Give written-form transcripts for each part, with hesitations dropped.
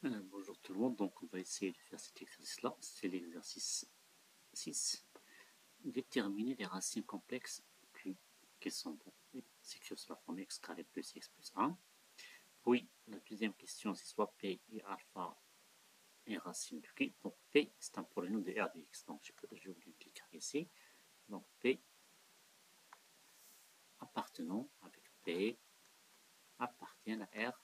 Bonjour tout le monde, donc on va essayer de faire cet exercice-là, c'est l'exercice 6. Déterminer les racines complexes qui sont s'écrivent sous la forme x carré plus x plus 1. Puis la deuxième question c'est soit p et alpha et racine de q. Donc p c'est un polynôme de r de x, donc j'ai oublié de l'écrire ici. Donc p appartenant avec p appartiennent à r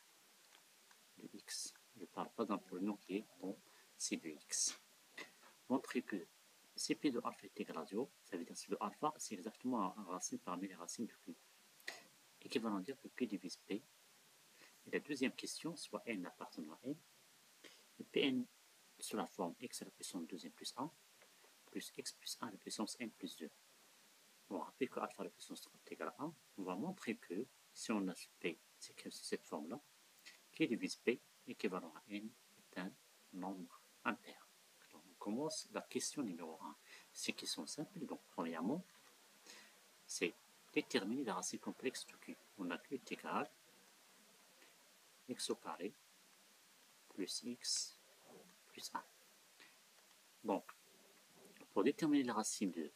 de x. Je ne parle pas d'un polynôme qui est dans c de x. Montrer que si p de alpha est égal à 0, ça veut dire que le alpha, c'est exactement un racine parmi les racines de q. Équivalent à dire que q divise p. Et la deuxième question, soit n appartenant à n, et pn sous la forme x à la puissance 2n plus 1, plus x plus 1 à la puissance n plus 2. On rappelle que alpha à la puissance 3 est égal à 1. On va montrer que si on a p, c'est que c'est cette forme-là, q divise p, équivalent à n, est un nombre impair. Donc on commence la question numéro 1. C'est qui sont simples. Donc premièrement, c'est déterminer la racine complexe de q. On a q est égal à x au carré plus x plus 1. Donc, pour déterminer la racine de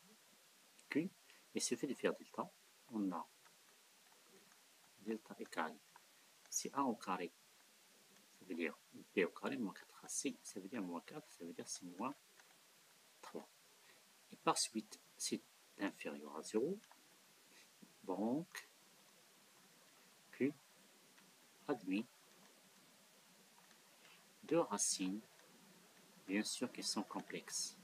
q, il suffit de faire delta. On a delta égale, c'est 1 au carré, ça veut dire p au carré moins 4ac, ça veut dire moins 4, ça veut dire c'est moins 3. Et par suite, c'est inférieur à 0, donc q admet deux racines, bien sûr, qui sont complexes.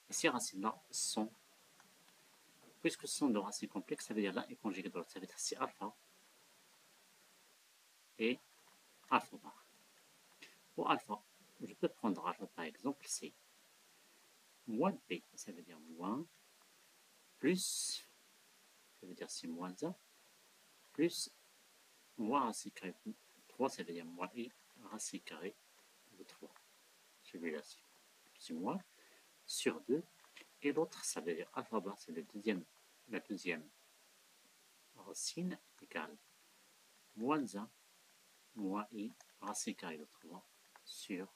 Et ces racines-là sont, puisque ce sont deux racines complexes, ça veut dire l'un est conjugué de l'autre, ça veut dire c'est alpha et alpha bar. Pour alpha, je peux prendre alpha par exemple, c'est moins p, ça veut dire moins, plus, ça veut dire c'est moins 1, plus moins racine carré de 3, ça veut dire moins i racine carré de 3. Celui-là, c'est moins, sur 2. Et l'autre, ça veut dire alpha bar, c'est la deuxième racine égale moins 1, moins i racine carrée de 3 sur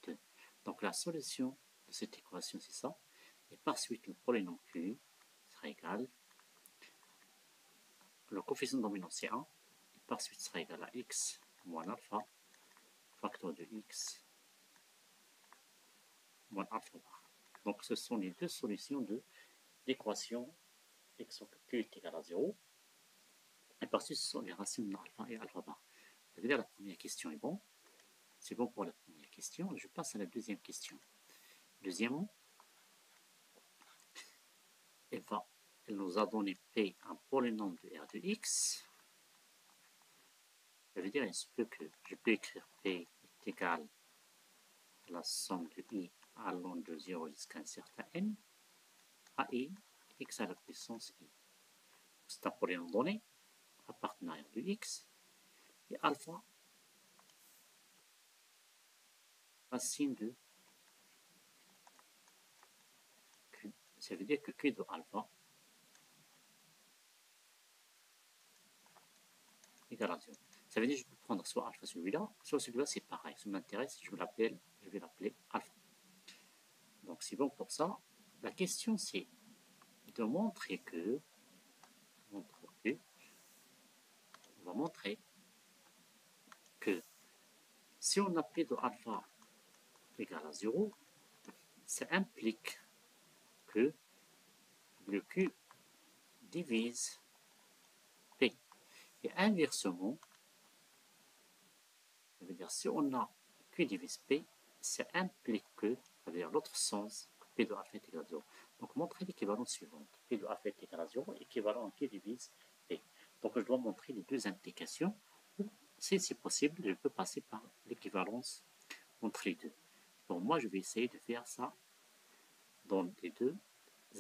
2. Donc la solution de cette équation, c'est ça. Et par suite, le polynôme q sera égal, le coefficient dominant c'est 1, et par suite sera égal à x moins alpha, facteur de x moins alpha bar. Donc ce sont les deux solutions de l'équation x q est égal à 0. Et par suite, ce sont les racines d'alpha et alpha bar. Ça veut dire la première question est bon. C'est bon pour la première question. Je passe à la deuxième question. Deuxièmement, elle nous a donné P, un polynôme de R de X. Ça veut dire que je peux écrire P est égal à la somme de I allant de 0 jusqu'à un certain N, à I, X à la puissance I. C'est un polynôme donné, appartenant à R de X, et alpha, racine de Q. Ça veut dire que Q de alpha égale à 0. Ça veut dire que je peux prendre soit alpha celui-là, soit celui-là, c'est pareil. Ça m'intéresse, je vais l'appeler alpha. Donc c'est bon pour ça. La question c'est de montrer que, on va montrer que si on a P de alpha égale à 0, ça implique que le Q divise P. Et inversement, ça veut dire si on a Q divise P, ça implique que, ça veut dire l'autre sens, P de alpha est égal à 0. Donc montrer l'équivalence suivante. P de alpha est égal à 0, équivalent à Q divise P. Donc je dois montrer les deux implications. Si c'est possible, je peux passer par l'équivalence entre les deux. Bon, moi je vais essayer de faire ça dans les deux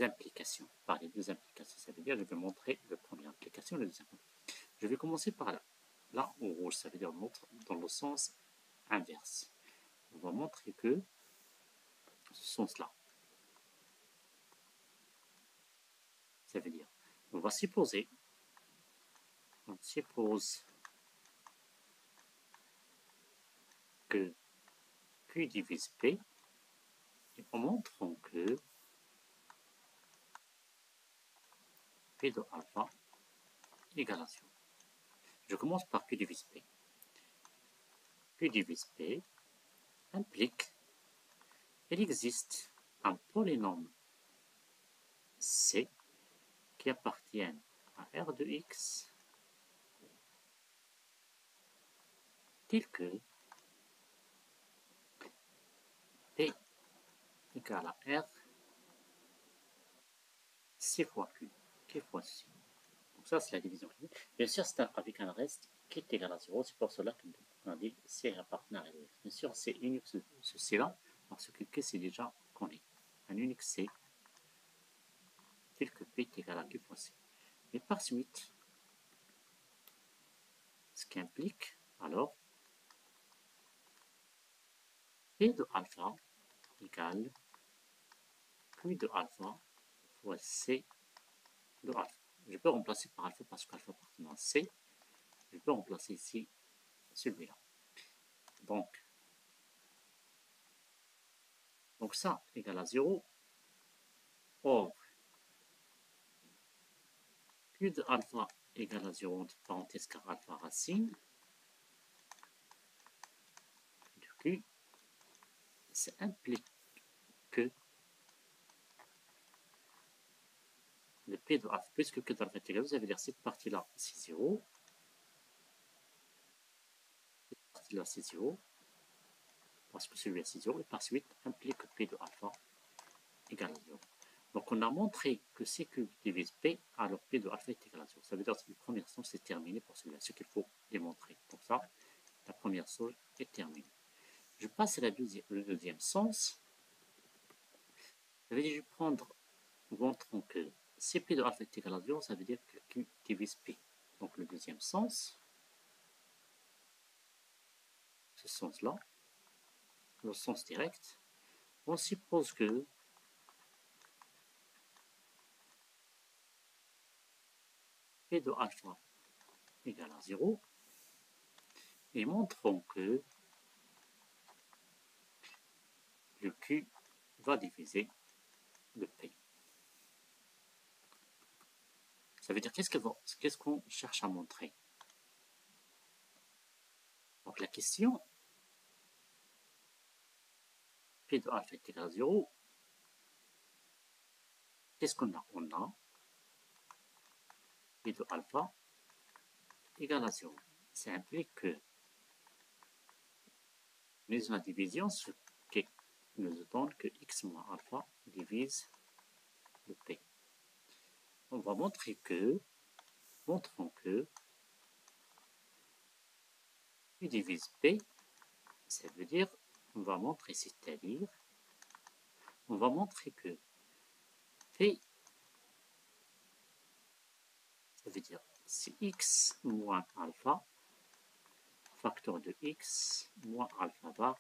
implications. Par les deux implications, ça veut dire je vais montrer la première implication et la deuxième. Je vais commencer par là. Là en rouge, ça veut dire dans le sens inverse. On va montrer que ce sens-là. Ça veut dire, on va supposer On suppose que Q divise P et en montrant que P de alpha égale à 0. Je commence par Q divise P. Q divise P implique qu'il existe un polynôme C qui appartient à R de X tel que P égale à R C fois Q, Q fois C. Donc ça, c'est la division. Bien sûr, c'est avec un reste qui est égal à 0. C'est pour cela qu'on a dit C appartient à R de X. Bien sûr, c'est unique ce C-là, parce que Q, c'est déjà connu. Un unique C tel que P est égal à Q fois C. Mais par suite, ce qui implique, alors, P de alpha égale Q de alpha fois C de alpha. Je peux remplacer par alpha parce qu'alpha appartient à C. Je peux remplacer ici celui-là. Donc ça égale à 0. Or, Q de alpha égale à 0 entre parenthèses car alpha racine de Q. Ça implique que le P de alpha, puisque Q de alpha est égal à 0, ça veut dire cette partie-là c'est 0. Cette partie-là c'est 0. Parce que celui-là c'est 0. Et par suite implique que P de alpha égale à 0. Donc on a montré que si Q divise P, alors P de alpha est égal à 0. Ça veut dire que la première source c'est terminé pour celui-là, ce qu'il faut démontrer. Pour ça, la première source est terminée. Je passe à le deuxième sens. Ça veut dire que je vais prendre, montrant que si P de alpha est égal à 0, ça veut dire que Q divise P. Donc le deuxième sens, ce sens-là, le sens direct, on suppose que P de alpha égale à 0 et montrons que le Q va diviser le P. Ça veut dire qu'est-ce qu'on cherche à montrer? Donc la question, P de alpha est égal à 0, qu'est-ce qu'on a? On a P de alpha égale à 0. Ça implique que nous avons la division, ce qui nous donne que x moins alpha divise le P. On va montrer que, montrons que Q divise P, ça veut dire, on va montrer, c'est-à-dire, on va montrer que P, ça veut dire, c'est x moins alpha, facteur de x moins alpha bar,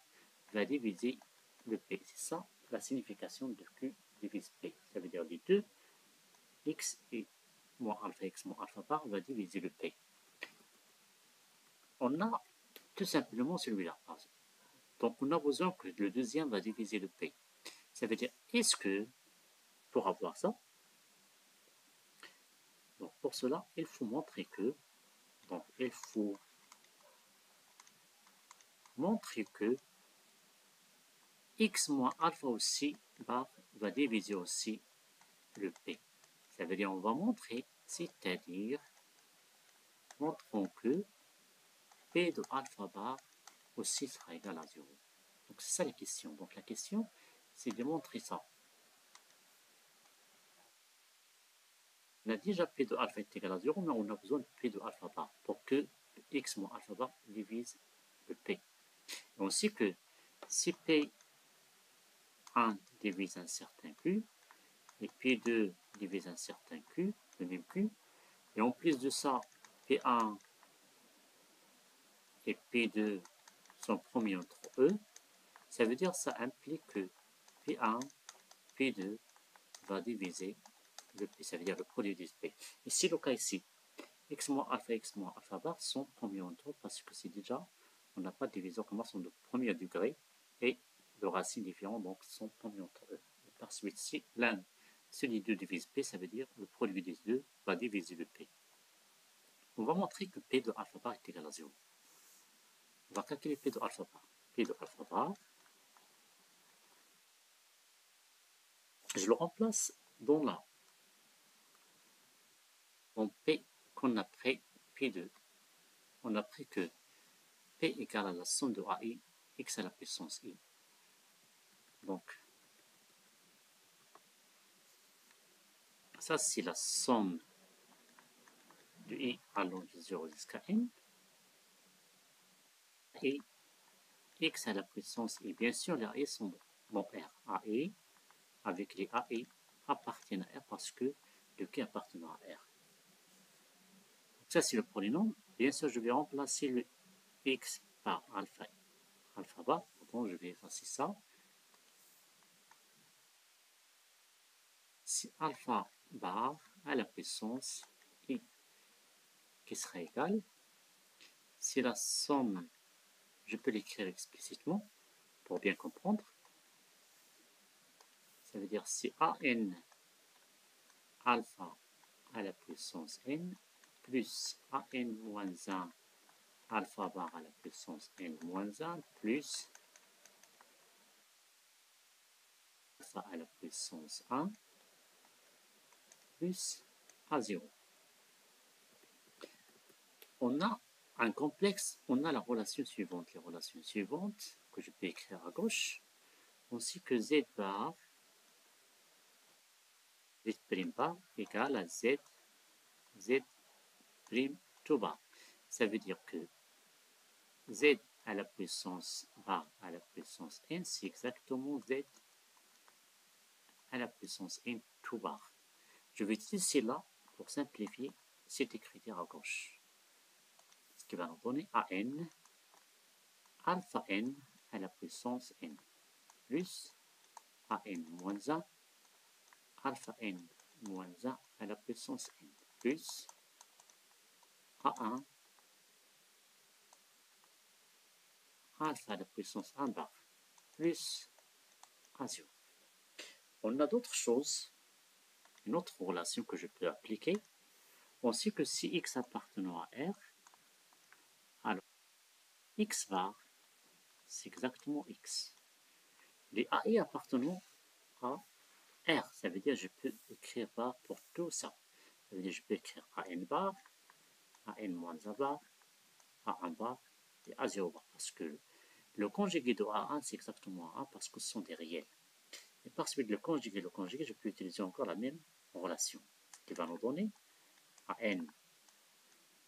va diviser le P. C'est ça la signification de Q divise P. Ça veut dire les deux, x et moins alpha bar va diviser le P. On a tout simplement celui-là. Donc on a besoin que le deuxième va diviser le P. Ça veut dire, est-ce que, pour avoir ça, donc pour cela, il faut montrer que, donc il faut montrer que x moins alpha aussi bar va diviser aussi le P. Ça veut dire, on va montrer, c'est-à-dire, montrons que P de alpha bar aussi sera égal à 0. Donc c'est ça la question. Donc la question, c'est de montrer ça. On a déjà P de alpha est égal à 0, mais on a besoin de P de alpha bar pour que x moins alpha bar divise le P. Et aussi que si P1 divise un certain Q, et P2 divise un certain Q, le même Q, et en plus de ça, P1 et P2 sont promis entre eux, ça veut dire que ça implique que P1, P2 va diviser le P, ça veut dire le produit du P. Et c'est le cas ici. x moins alpha bar sont premier ordre parce que c'est déjà, on n'a pas de diviseur comme sont de premier degré et de racines différentes, donc sont premier ordre. Par suite, si l'un, celui de divise p, ça veut dire le produit des deux va diviser le p. On va montrer que p de alpha bar est égal à 0. On va calculer p de alpha bar. P de alpha bar, je le remplace dans la en P qu'on a pris P2. On a pris que P égale à la somme de AI, x à la puissance I. Donc, ça c'est la somme de I allant de 0 jusqu'à n. Et x à la puissance I. Bien sûr, les AI sont bon R. AI avec les AI appartiennent à R parce que le Q appartient à R. Ça, c'est le polynôme. Bien sûr, je vais remplacer le x par alpha. Alpha bar. Bon, je vais effacer ça. Si alpha bar à la puissance I qui sera égale, si la somme, je peux l'écrire explicitement pour bien comprendre. Ça veut dire si AN alpha à la puissance n plus AN moins 1 alpha bar à la puissance n moins 1 plus alpha à la puissance 1 plus A0. On a un complexe, on a la relation suivante. Les relations suivantes que je peux écrire à gauche, ainsi que z bar égale à z prime tout bar. Ça veut dire que z à la puissance bar à la puissance n, c'est exactement z à la puissance n tout bar. Je vais utiliser là pour simplifier cet écriture à gauche. Ce qui va nous donner AN, alpha n à la puissance n, plus AN moins 1, alpha n moins 1 à la puissance n, plus A1 alpha à la puissance 1 bar, plus A0. On a d'autres choses, une autre relation que je peux appliquer. On sait que si x appartenant à R, alors x bar, c'est exactement x. Les AI appartenant à R, ça veut dire que je peux écrire bar pour tout ça. Ça veut dire que je peux écrire AN bar, AN moins 1 bar, A1 bar et A0 bar. Parce que le conjugué de A1, c'est exactement A1 parce que ce sont des réels. Et par suite, le conjugué, je peux utiliser encore la même relation qui va nous donner AN,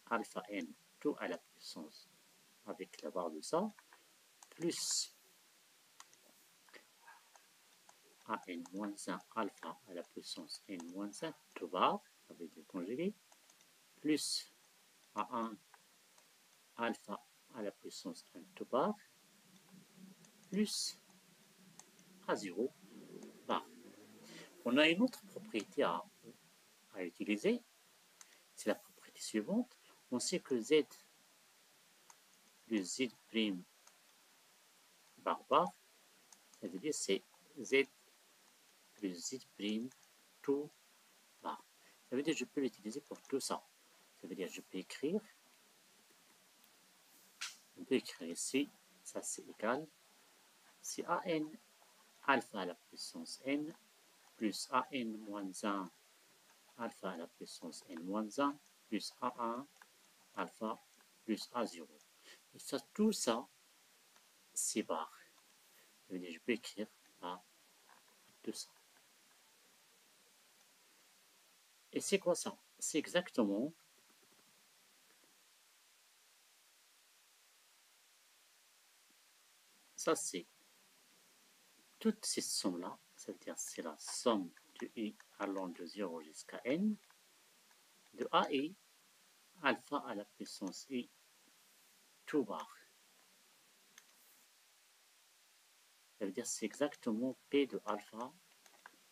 alpha n, tout à la puissance avec la barre de ça, plus AN moins 1 alpha à la puissance n moins 1, tout bar avec le conjugué, plus A1 alpha à la puissance n tout bar, plus A0 bar. On a une autre propriété à utiliser, c'est la propriété suivante. On sait que z plus z prime bar bar, ça veut dire c'est z plus z prime tout bar. Ça veut dire que je peux l'utiliser pour tout ça. Ça veut dire que je peux écrire, ici, ça c'est égal, c'est AN alpha à la puissance n plus AN moins 1 alpha à la puissance n moins 1 plus A1 alpha plus A0. Et ça, tout ça, c'est bar. Ça veut dire que je peux écrire à tout ça. Et c'est quoi ça? C'est exactement ça, c'est toutes ces sommes-là, c'est-à-dire c'est la somme de i allant de 0 jusqu'à n, de AI, alpha à la puissance i, tout bar. Ça veut dire c'est exactement P de alpha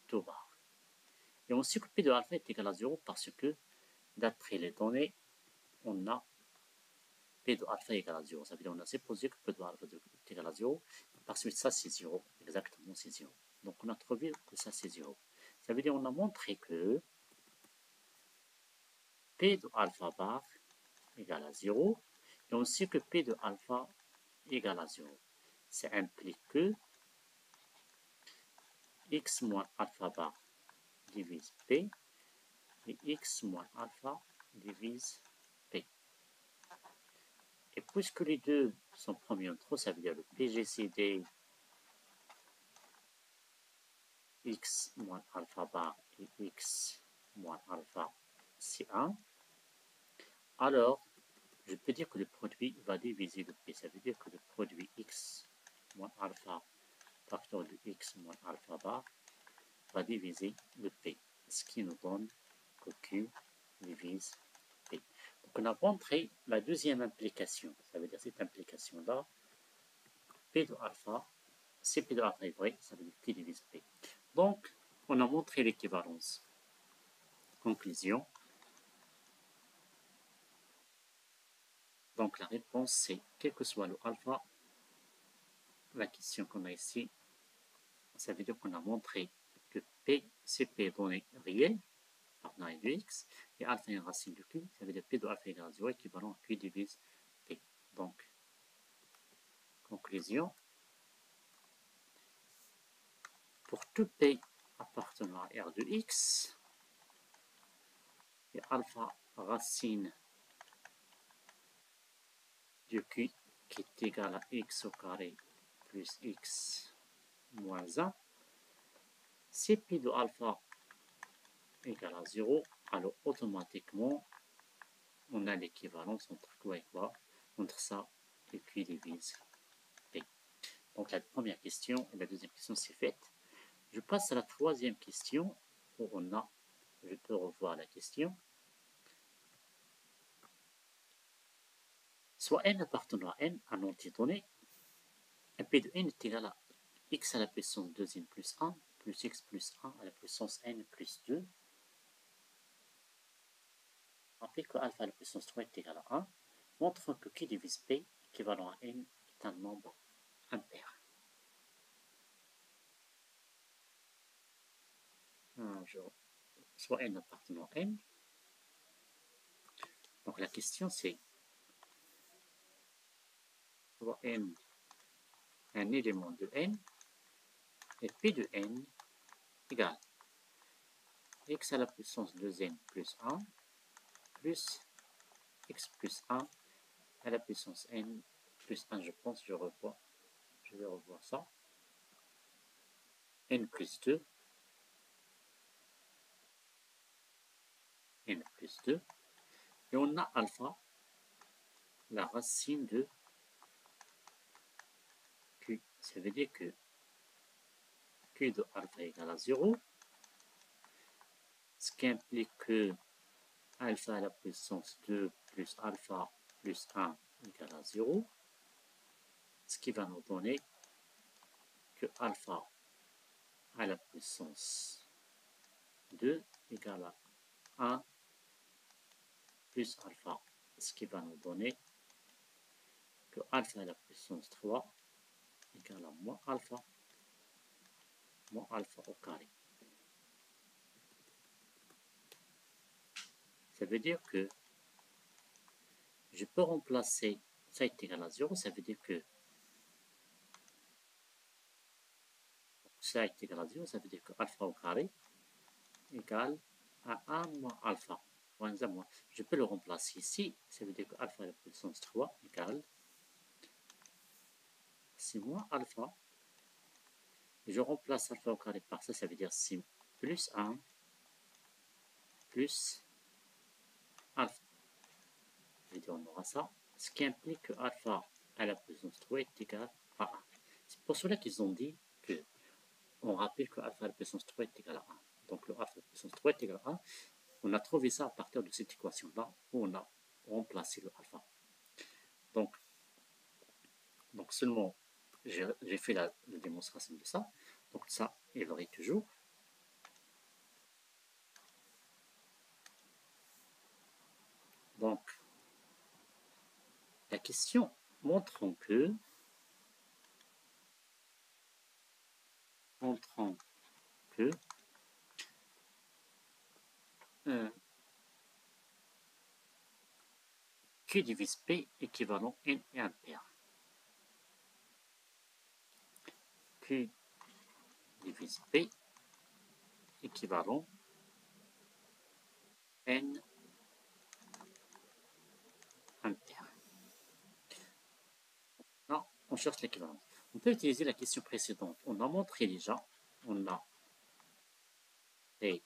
tout bar. Et on sait que P de alpha est égal à 0 parce que, d'après les données, on a P de alpha égale à 0. Ça veut dire qu'on a supposé que P de alpha est égal à 0. Par suite, ça c'est 0. Exactement, c'est 0. Donc on a trouvé que ça c'est 0. Ça veut dire qu'on a montré que P de alpha bar égale à 0. Et aussi que P de alpha égale à 0. Ça implique que x moins alpha bar divise P et x moins alpha divise P. Et puisque les deux sont premiers en trop, ça veut dire le PGCD x moins alpha bar et x moins alpha c'est 1, alors je peux dire que le produit va diviser le P. Ça veut dire que le produit x moins alpha facteur de x moins alpha bar va diviser le P, ce qui nous donne que Q divise P. Donc on a montré la deuxième implication, ça veut dire cette implication-là, P de alpha, si P de alpha est vrai, ça veut dire Q divise P. Donc on a montré l'équivalence. Conclusion. Donc la réponse c'est, quel que soit le alpha, la question qu'on a ici, ça veut dire qu'on a montré que P, c'est P donné réel, partenaire de x, et alpha est une racine de q, ça veut dire P de alpha égale à 0, équivalent à q divise P. Donc, conclusion, pour tout P appartenant à R de x, et alpha racine de q qui est égal à x au carré plus x moins 1, si P de alpha égale à 0, alors automatiquement, on a l'équivalence entre quoi et quoi, entre ça et q divise P. Donc la première question et la deuxième question c'est faite. Je passe à la troisième question où on a, je peux revoir la question, soit n appartenant à n, un entier donné, et p de n est égal à x à la puissance 2n plus 1 plus x plus 1 à la puissance n plus 2. Rappelez que alpha à la puissance 3 est égal à 1, montrant que q divise p équivalent à n est un nombre impair. Soit n appartenant à n. Donc la question c'est, soit n un élément de n, et p de n égale x à la puissance 2n plus 1 plus x plus 1 à la puissance n plus 1, je pense, je vais revoir ça, n plus 2, n plus 2, et on a alpha, la racine de q. Ça veut dire que q de alpha égale à 0, ce qui implique que alpha à la puissance 2 plus alpha plus 1 égale à 0, ce qui va nous donner que alpha à la puissance 2 égale à 1 plus alpha, ce qui va nous donner que alpha à la puissance 3 égale à moins alpha au carré. Ça veut dire que je peux remplacer ça est égal à 0, ça veut dire que ça est égal à 0, ça veut dire que alpha au carré égale à 1 moins alpha. Je peux le remplacer ici, ça veut dire que alpha à la puissance 3 égale, c'est moins alpha. Et je remplace alpha au carré par ça, ça veut dire c'est plus 1 plus alpha. Je veux dire, on aura ça, ce qui implique que alpha à la puissance 3 est égal à 1. C'est pour cela qu'ils ont dit que, on rappelle que alpha à la puissance 3 est égal à 1. Donc le alpha à la puissance 3 est égal à 1. On a trouvé ça à partir de cette équation-là où on a remplacé le alpha. Donc seulement, j'ai fait la démonstration de ça. Donc ça est vrai toujours. Donc, La question montrant que Q divise P équivalent N et ampère. Q divise P équivalent N ampère. Là, on cherche l'équivalence. On peut utiliser la question précédente. On a montré déjà, on a P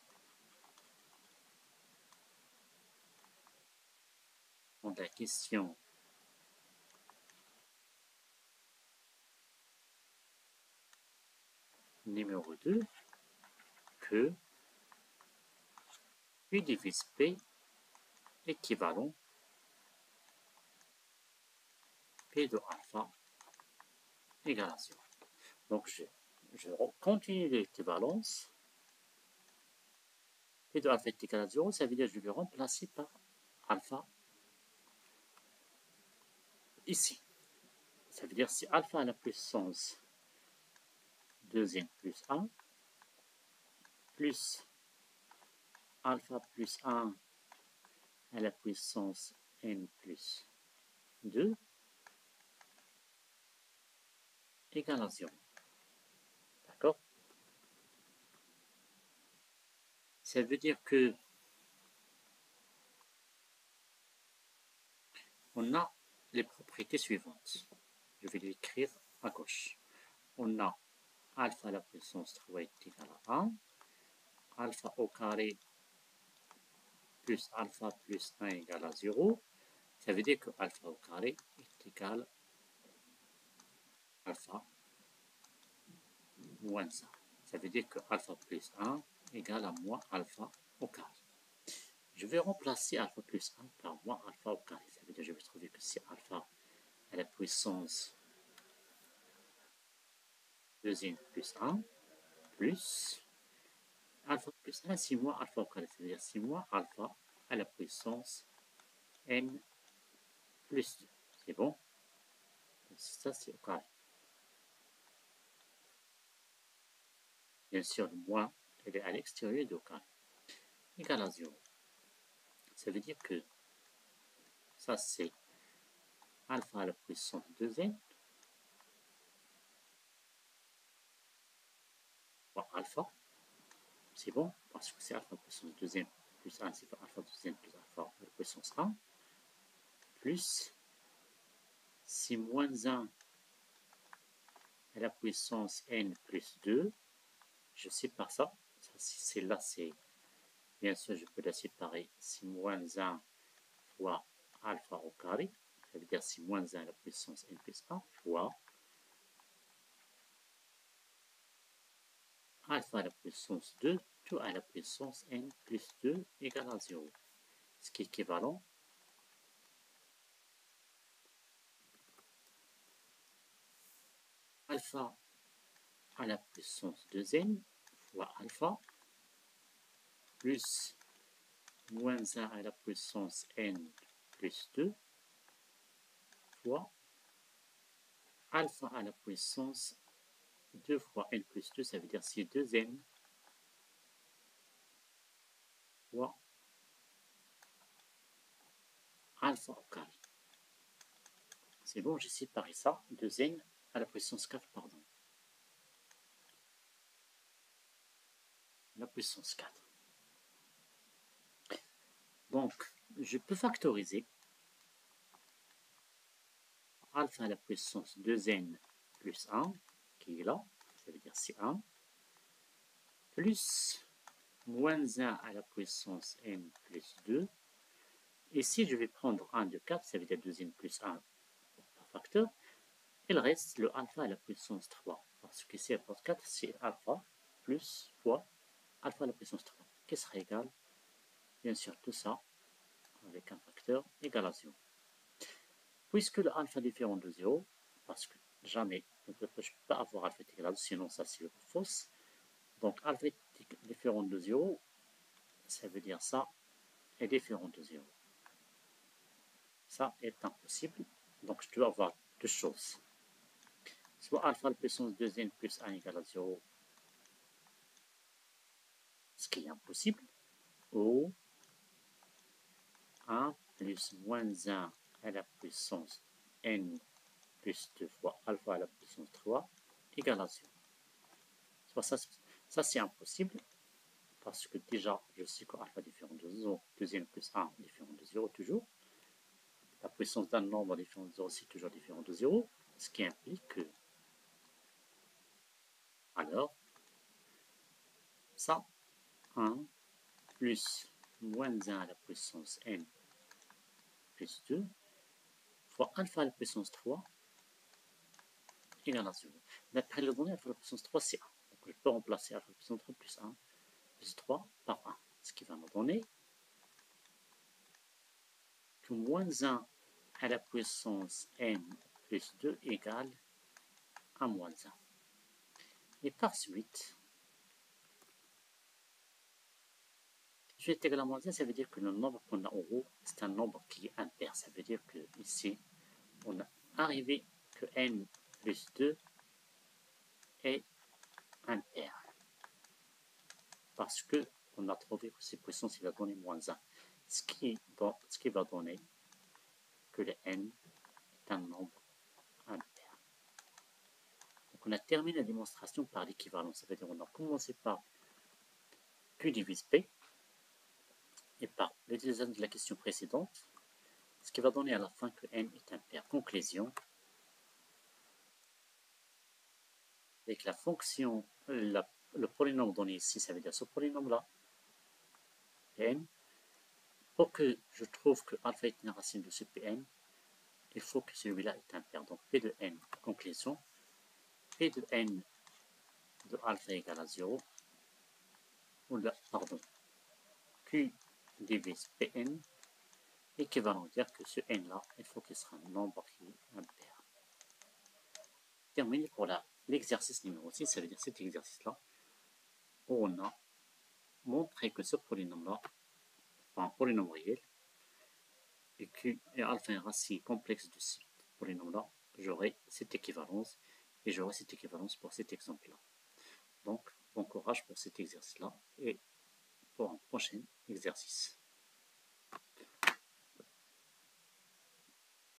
dans la question numéro 2 que Q divise P équivalent P de alpha égale à 0. Donc, je continue l'équivalence. P de alpha est égal à 0, ça veut dire que je vais remplacer par alpha ici. Ça veut dire si alpha à la puissance 2n plus 1 plus alpha plus 1 à la puissance n plus 2 égale à 0. D'accord? Ça veut dire que on a les propriétés suivantes. Je vais l'écrire à gauche. On a alpha à la puissance 3 est égal à 1, alpha au carré plus alpha plus 1 égale à 0. Ça veut dire que alpha au carré est égal à alpha moins 1. Ça veut dire que alpha plus 1 égale à moins alpha au carré. Je vais remplacer alpha plus 1 par moins alpha au carré. Ça veut dire que je vais trouver que c'est alpha à la puissance 2n plus 1 plus alpha plus 1, c'est moins alpha au carré. Ça veut dire c'est moins alpha à la puissance n plus 2. C'est bon? Ça, c'est au carré. Bien sûr, le moins, elle est à l'extérieur du carré. Égal à 0. Ça veut dire que ça, c'est alpha à la puissance 2n fois alpha. C'est bon, parce que c'est alpha puissance 2n plus 1, c'est alpha 2n plus alpha à la puissance 1, plus c'est moins 1 à la puissance n plus 2. Je sépare ça. C'est là, c'est bien sûr, je peux la séparer. C'est moins 1 fois alpha au carré. Ça veut dire c'est moins 1 à la puissance n plus 1 fois alpha à la puissance 2, tout à la puissance n plus 2 égale à 0. Ce qui est équivalent alpha à la puissance 2n fois alpha plus moins 1 à la puissance n plus 2 fois alpha à la puissance 2 fois n plus 2, ça veut dire c'est 2n fois alpha au carré. C'est bon, j'ai séparé ça, 2n à la puissance 4, pardon. La puissance 4. Donc, je peux factoriser alpha à la puissance 2n plus 1, qui est là, ça veut dire c'est 1, plus moins 1 à la puissance n plus 2. Ici, je vais prendre 1 de 4, ça veut dire 2n plus 1 par facteur. Il reste le alpha à la puissance 3, parce que ici, la puissance 4, c'est alpha plus fois alpha à la puissance 3, qui sera égal, bien sûr, tout ça, avec un facteur égal à 0. Puisque le alpha est différent de 0, parce que jamais, je ne peux pas avoir alpha égal à 0, sinon ça c'est fausse. Donc alpha est différent de 0, ça veut dire ça est différent de 0. Ça est impossible. Donc je dois avoir deux choses. Soit alpha à la puissance 2n plus 1 égale à 0, ce qui est impossible, ou 1 plus moins 1 à la puissance n plus 2 fois alpha à la puissance 3 égale à 0. Soit ça c'est impossible, parce que déjà, je sais que alpha différent de 0, 2n plus 1 différent de 0 toujours. La puissance d'un nombre différent de 0, c'est toujours différent de 0, ce qui implique que, alors, ça, 1 plus moins 1 à la puissance n plus 2 fois alpha à la puissance 3 égale à 0. D'après le donné, alpha à la puissance 3, c'est 1. Donc je peux remplacer alpha à la puissance 3 plus 1 plus 3 par 1, ce qui va me donner que moins 1 à la puissance n plus 2 égale à moins 1. Et par suite, je est égal à moins 1, ça veut dire que le nombre qu'on a en haut, c'est un nombre qui est impair. Ça veut dire que ici, on a arrivé que n plus 2 est impair. Parce qu'on a trouvé que ces puissances, il va donner moins 1. Ce qui va donner que le n est un nombre impair. Donc on a terminé la démonstration par l'équivalence. Ça veut dire qu'on a commencé par Q divise P et par l'utilisation de la question précédente, ce qui va donner à la fin que n est impair. Conclusion, avec la fonction, le polynôme donné ici, ça veut dire ce polynôme-là, n, pour que je trouve que alpha est une racine de ce Pn, il faut que celui-là est impair. Donc P de n, conclusion, P de n de alpha égale à 0, ou là, pardon, Q divise Pn, équivalent dire que ce n-là, il faut qu'il sera un nombre qui est impair. Terminé pour l'exercice numéro 6, ça veut dire cet exercice-là, où on a montré que ce polynôme-là, un polynôme réel, et Q et alpha est un racine complexe de ce polynôme-là, j'aurai cette équivalence, et j'aurai cette équivalence pour cet exemple-là. Donc, bon courage pour cet exercice-là, et pour un prochain exercice.